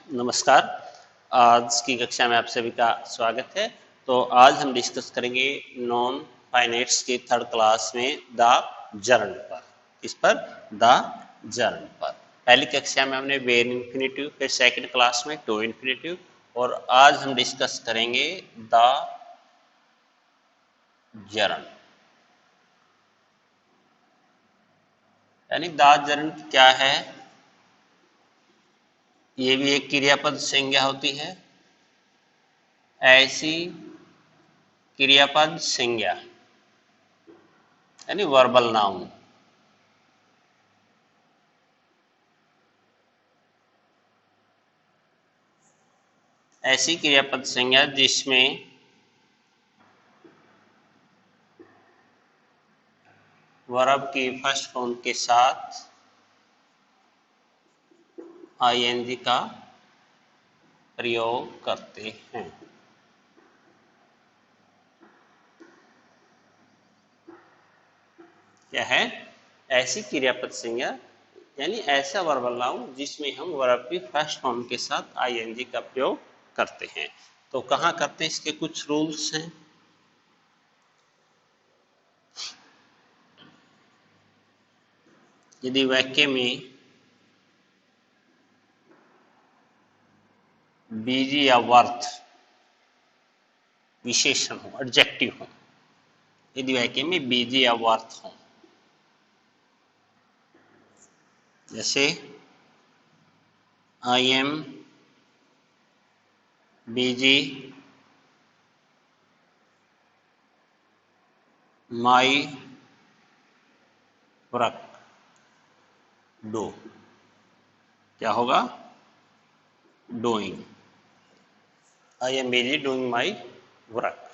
नमस्कार। आज की कक्षा में आप सभी का स्वागत है। तो आज हम डिस्कस करेंगे नॉन फाइनाइट्स की थर्ड क्लास में द जर्न पर। इस पर द जर्न पर पहली कक्षा में हमने वेर इन्फिनेटिव, फिर सेकंड क्लास में टू इन्फिनेटिव, और आज हम डिस्कस करेंगे द जर्न। यानी द जर्न क्या है? ये भी एक क्रियापद संज्ञा होती है। ऐसी क्रियापद संज्ञा यानी वर्बल नाउन ऐसी क्रियापद संज्ञा जिसमें वर्ब की फर्स्ट फॉर्म के साथ आईएनजी का प्रयोग करते हैं। क्या है? ऐसी क्रियापद संज्ञा यानी ऐसा वर्बल नाउन जिसमें हम वर्ब की फर्स्ट फॉर्म के साथ आईएनजी का प्रयोग करते हैं। तो कहाँ करते हैं, इसके कुछ रूल्स हैं। यदि वाक्य में बीजी या वर्थ विशेषण हो, एडजेक्टिव हो, यदि वाक्य में बीजी या वर्थ हो, जैसे I am busy my work do, क्या होगा? Doing. I am busy doing my work,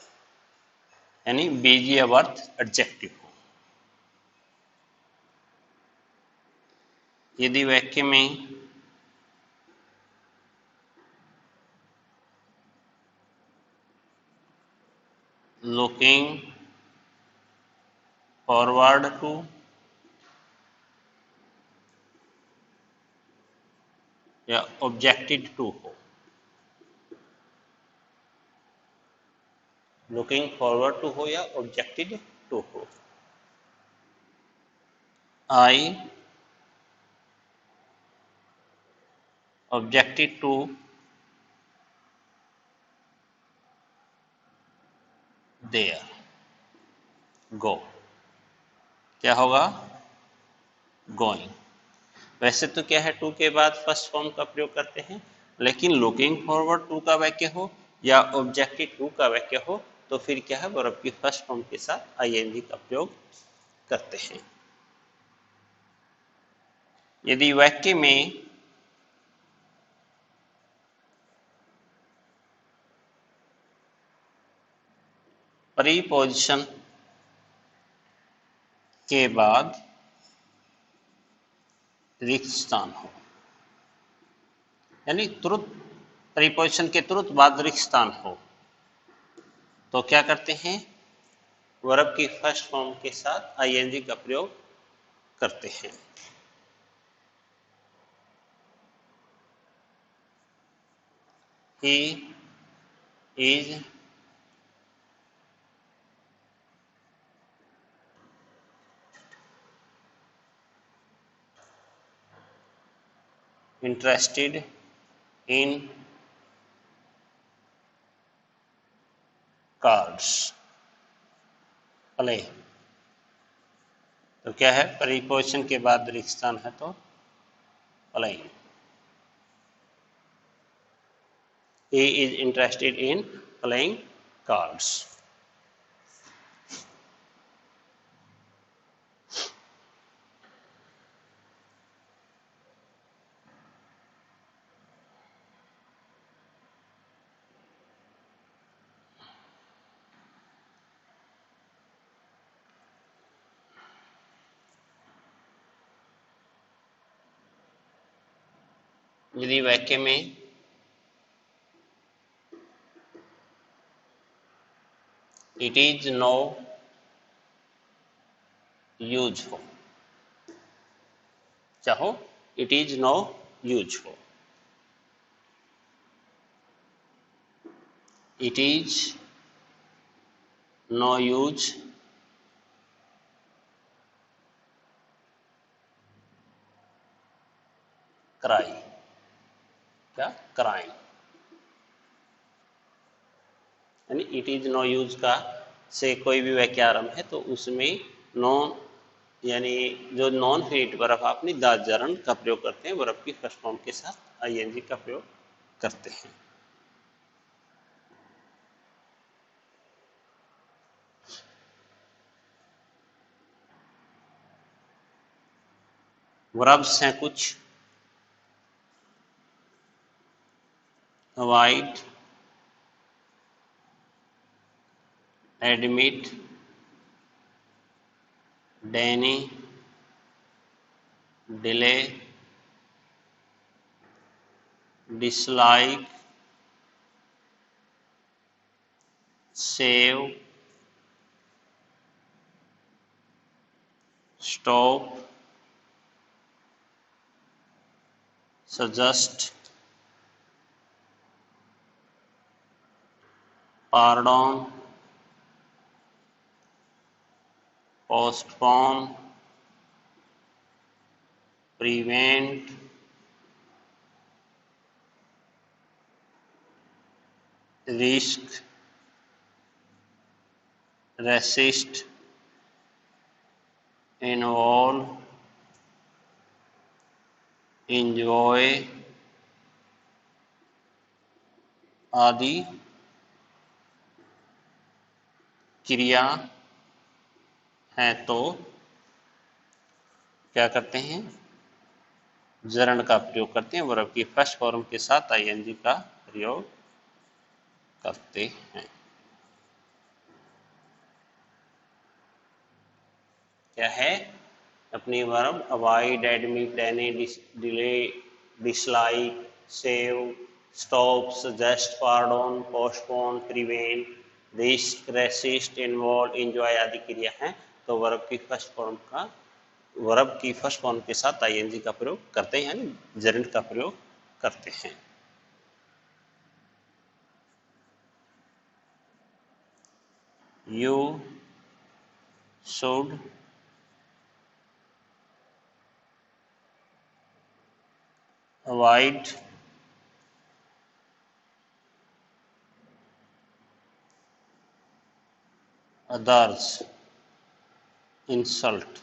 यानी बीजी या वर्थ एडजेक्टिव हो। यदि वाक्य में लुकिंग फॉरवर्ड टू या ऑब्जेक्टेड टू हो, लुकिंग फॉरवर्ड टू हो या ऑब्जेक्टेड टू हो। I objected to there go, क्या होगा? गोइंग। वैसे तो क्या है, टू के बाद फर्स्ट फॉर्म का प्रयोग करते हैं, लेकिन लुकिंग फॉरवर्ड टू का वाक्य हो या ऑब्जेक्टिव टू का वाक्य हो तो फिर क्या है, वर्ब की फर्स्ट फॉर्म के साथ आईएनजी का प्रयोग करते हैं। यदि वाक्य में प्रीपोजिशन के बाद रिक्त स्थान हो, यानी तुरंत प्रीपोजिशन के तुरंत बाद रिक्त स्थान हो, तो क्या करते हैं, वर्ब की फर्स्ट फॉर्म के साथ आईएनजी का प्रयोग करते हैं। He is interested in cards play, तो क्या है, प्रीपोजिशन के बाद रिक्त स्थान है तो playing. He is interested in playing cards. यदि वाक्य में इट इज नो यूज हो, चाहो इट इज नो यूज हो, it is no use cry. क्या? क्राइम। यानी इट इज नो यूज का से कोई भी वाक्य आरंभ है तो उसमें नॉन यानी जो नॉन फिनिट वर्ब अपनी दाजरण का प्रयोग करते हैं, वर्ब की फर्स्ट फॉर्म के साथ आईएनजी का प्रयोग करते हैं। वर्ब्स हैं कुछ: avoid, admit, deny, delay, dislike, save, stop, suggest, pardon, postpone, prevent, risk, resist, involve, enjoy आदि क्रिया है तो क्या करते हैं? जरण का प्रयोग करते हैं, वर्ब की फर्स्ट फॉर्म के साथ आईएनजी का प्रयोग करते हैं। क्या है? अपनी verb avoid, admit, deny, delay, dislike, save, stop, suggest, pardon, postpone, prevent, risk, resist, involve, enjoy आदि क्रिया हैं तो वर्ब की फर्स्ट फॉर्म के साथ आईएनजी का प्रयोग करते हैं, यानी जरण का प्रयोग करते हैं। You should avoid others insult।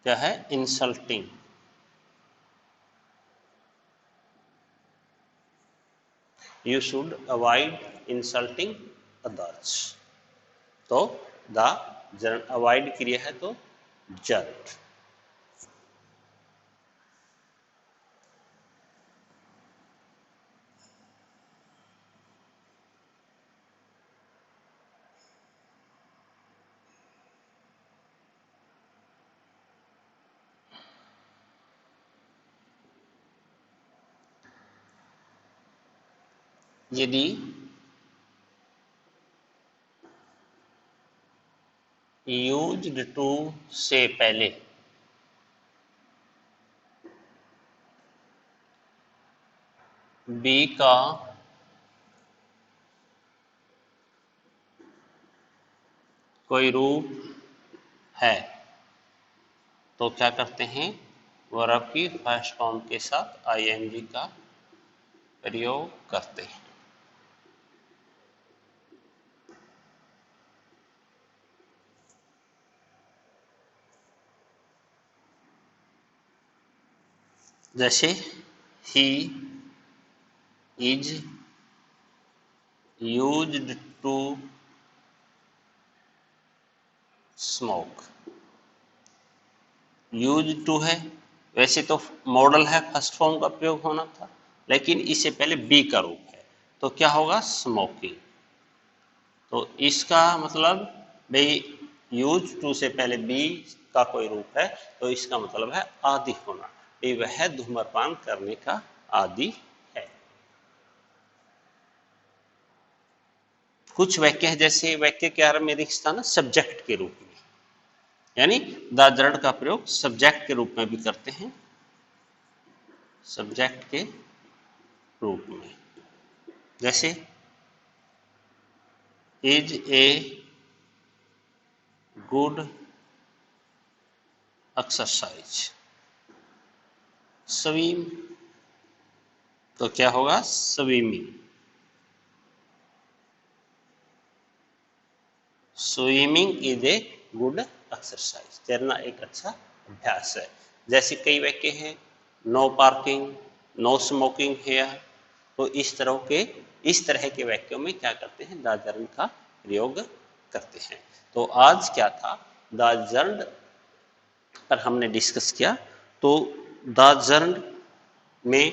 क्या है? Insulting. You should avoid insulting others तो द जर्न अवॉइड क्रिया है तो जर्ट। यदि यूज्ड टू से पहले बी का कोई रूप है तो क्या करते हैं? वर्ब की फर्स्ट फॉर्म के साथ आईएनजी का प्रयोग करते हैं। जैसे ही is used to smoke. Use to है, वैसे तो मॉडल है, फर्स्ट फॉर्म का प्रयोग होना था, लेकिन इससे पहले बी का रूप है तो क्या होगा? स्मोकिंग। तो इसका मतलब भाई यूज टू से पहले बी का कोई रूप है तो इसका मतलब है आदि होना, ये वह धूम्रपान करने का आदि है। कुछ वाक्य है, जैसे वाक्य के आरंभ में दिखता ना सब्जेक्ट के रूप में, यानी द जड़ का प्रयोग सब्जेक्ट के रूप में भी करते हैं, सब्जेक्ट के रूप में। जैसे is a good exercise, swim, तो क्या होगा swimming, swimming is a good exercise, तैरना एक अच्छा अभ्यास है। जैसे कई वाक्य हैं, no parking, no smoking here, तो इस तरह के वाक्यों में क्या करते हैं, द जर्नड का प्रयोग करते हैं। तो आज क्या था, द जर्नड पर हमने डिस्कस किया। तो द जर्नड में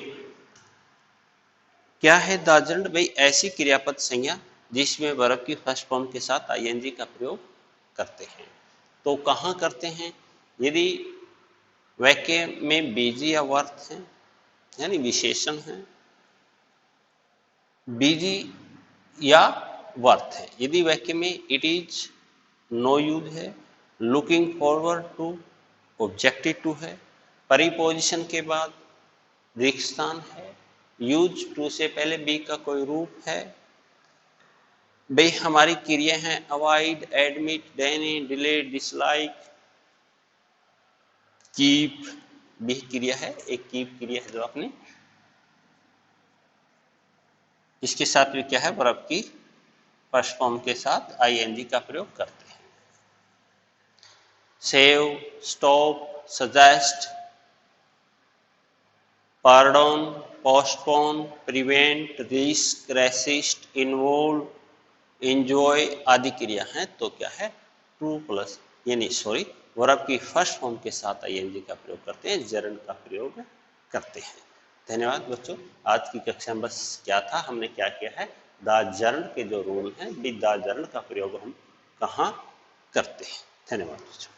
क्या है, द जर्नड भाई ऐसी क्रियापद संज्ञा जिसमें वर्ब की फर्स्ट फॉर्म के साथ आईएनजी का प्रयोग करते हैं। तो कहाँ करते हैं, यदि वाक्य में बीजी या वर्थ है, यानी विशेषण है, बीजी या वर्थ है, यदि वाक्य में इट इज, नो यूज है, looking forward to, objective to है, परिपोजिशन के बाद रिक्त स्थान है, यूज टू से पहले बी का कोई रूप है, भाई हमारी क्रिया है avoid, admit, deny, delay, dislike, keep, भी क्रिया है, एक कीप क्रिया है जो आपने, इसके साथ भी क्या है, वर्ब की फर्स्ट फॉर्म के साथ आईएनजी का प्रयोग करते हैं। Save, stop, suggest, pardon, postpone, prevent, risk, resist, involve, enjoy आदि क्रिया है। तो क्या है, ट्रू प्लस यानी सॉरी वर्ब की फर्स्ट फॉर्म के साथ आईएनजी का प्रयोग करते हैं, जर्नड का प्रयोग करते हैं। धन्यवाद बच्चों, आज की कक्षा में बस क्या था, हमने क्या किया है, द जर्नड के जो रूल हैं, द जर्नड का प्रयोग हम कहाँ करते हैं। धन्यवाद बच्चों।